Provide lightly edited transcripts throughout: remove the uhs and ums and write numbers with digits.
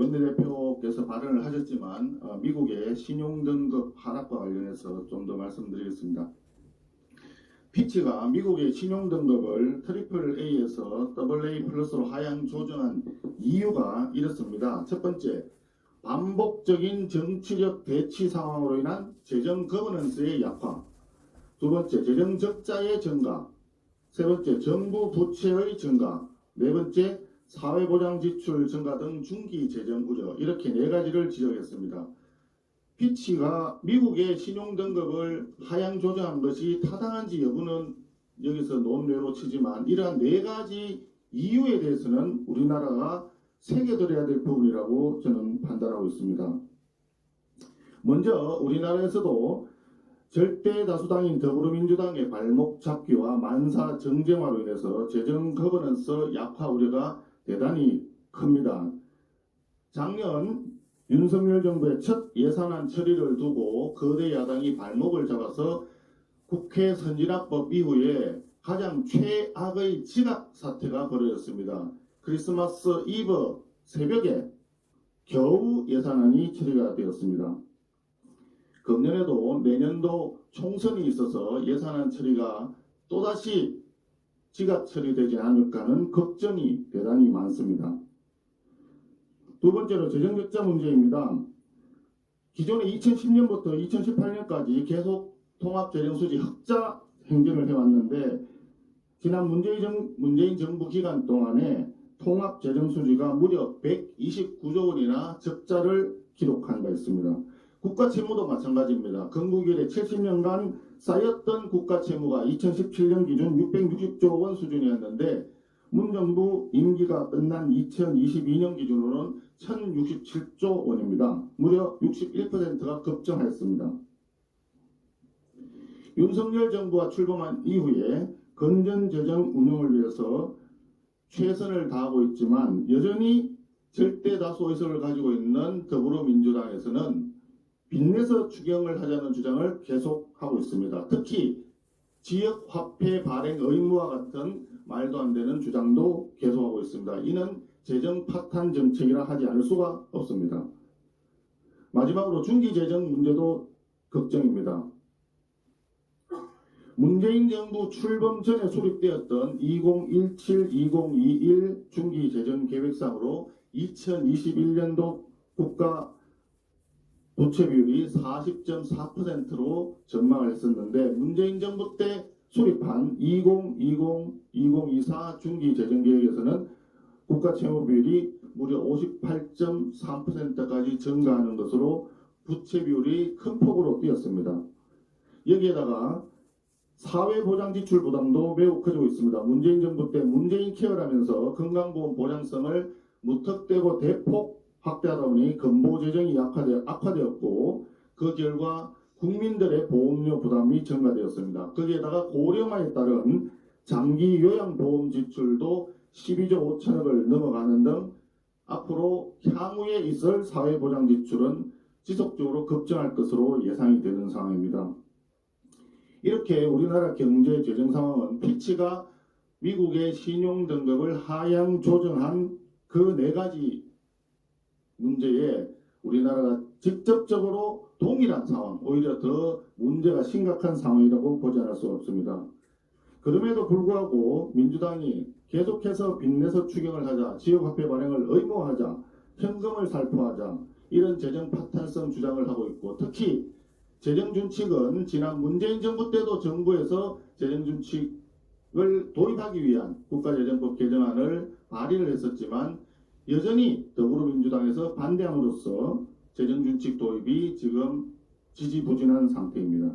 원내대표께서 발언을 하셨지만 미국의 신용등급 하락과 관련해서 좀 더 말씀드리겠습니다. 피치가 미국의 신용등급을 트리플 A에서 더블 A 플러스로 하향 조정한 이유가 이렇습니다. 첫 번째, 반복적인 정치적 대치 상황으로 인한 재정 거버넌스의 약화. 두 번째, 재정 적자의 증가. 세 번째, 정부 부채의 증가. 네 번째, 사회보장 지출 증가 등 중기 재정 우려. 이렇게 네 가지를 지적했습니다. 피치가 미국의 신용등급을 하향 조정한 것이 타당한지 여부는 여기서 논외로 치지만 이러한 네 가지 이유에 대해서는 우리나라가 새겨들어야 될 부분이라고 저는 판단하고 있습니다. 먼저 우리나라에서도 절대 다수당인 더불어민주당의 발목 잡기와 만사 정쟁화로 인해서 재정 거버넌스 약화 우려가 대단히 큽니다. 작년 윤석열 정부의 첫 예산안 처리를 두고 거대 야당이 발목을 잡아서 국회 선진화법 이후에 가장 최악의 지각 사태가 벌어졌습니다. 크리스마스 이브 새벽에 겨우 예산안이 처리가 되었습니다. 금년에도 내년도 총선이 있어서 예산안 처리가 또다시 지각 처리되지 않을까 하는 걱정이 대단히 많습니다. 두 번째로 재정적자 문제입니다. 기존에 2010년부터 2018년까지 계속 통합재정수지 흑자 행진을 해왔는데 지난 문재인 정부 기간 동안에 통합재정수지가 무려 129조 원이나 적자를 기록한 바 있습니다. 국가채무도 마찬가지입니다. 건국 이래 70년간 쌓였던 국가채무가 2017년 기준 660조 원 수준이었는데 문정부 임기가 끝난 2022년 기준으로는 1067조 원입니다. 무려 61%가 급증하였습니다. 윤석열 정부가 출범한 이후에 건전재정 운영을 위해서 최선을 다하고 있지만 여전히 절대 다수 의석을 가지고 있는 더불어민주당에서는 빚내서 추경을 하자는 주장을 계속하고 있습니다. 특히 지역화폐 발행 의무와 같은 말도 안 되는 주장도 계속하고 있습니다. 이는 재정 파탄 정책이라 하지 않을 수가 없습니다. 마지막으로 중기재정 문제도 걱정입니다. 문재인 정부 출범 전에 수립되었던 2017-2021 중기재정계획상으로 2021년도 국가 부채 비율이 40.4%로 전망을 했었는데 문재인 정부 때 수립한 2020-2024 중기재정계획에서는 국가채무 비율이 무려 58.3%까지 증가하는 것으로 부채 비율이 큰 폭으로 뛰었습니다. 여기에다가 사회보장지출 부담도 매우 커지고 있습니다. 문재인 정부 때 문재인 케어라면서 건강보험 보장성을 무턱대고 대폭 확대하다 보니 건보재정이 악화되었고 그 결과 국민들의 보험료 부담이 증가되었습니다. 거기에다가 고령화에 따른 장기 요양보험 지출도 12조 5천억을 넘어가는 등 앞으로 향후에 있을 사회보장 지출은 지속적으로 급증할 것으로 예상이 되는 상황입니다. 이렇게 우리나라 경제 재정 상황은 피치가 미국의 신용등급을 하향 조정한 그 네 가지 문제에 우리나라가 직접적으로 동일한 상황, 오히려 더 문제가 심각한 상황이라고 보지 않을 수 없습니다. 그럼에도 불구하고 민주당이 계속해서 빚내서 추경을 하자, 지역화폐 발행을 의무화하자, 현금을 살포하자 이런 재정 파탄성 주장을 하고 있고 특히 재정준칙은 지난 문재인 정부 때도 정부에서 재정준칙을 도입하기 위한 국가재정법 개정안을 발의를 했었지만 여전히 더불어민주당에서 반대함으로써 재정준칙 도입이 지금 지지부진한 상태입니다.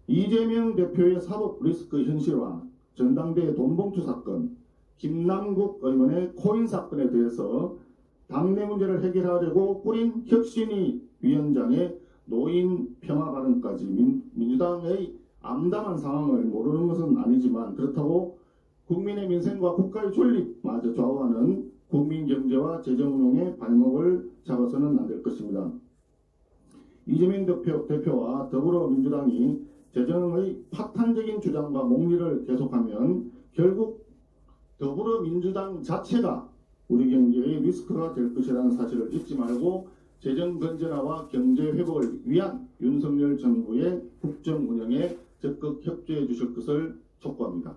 이재명 대표의 사법 리스크 현실화, 전당대회 돈봉투 사건, 김남국 의원의 코인 사건에 대해서 당내 문제를 해결하려고 꾸린 혁신위 위원장의 노인 평화 발언까지 민주당의 암담한 상황을 모르는 것은 아니지만 그렇다고 국민의 민생과 국가의 존립마저 좌우하는 국민 경제와 재정 운용의 발목을 잡아서는 안 될 것입니다. 이재명 대표와 더불어민주당이 재정의 파탄적인 주장과 몽리를 계속하면 결국 더불어민주당 자체가 우리 경제의 리스크가 될 것이라는 사실을 잊지 말고 재정 건전화와 경제 회복을 위한 윤석열 정부의 국정 운영에 적극 협조해 주실 것을 촉구합니다.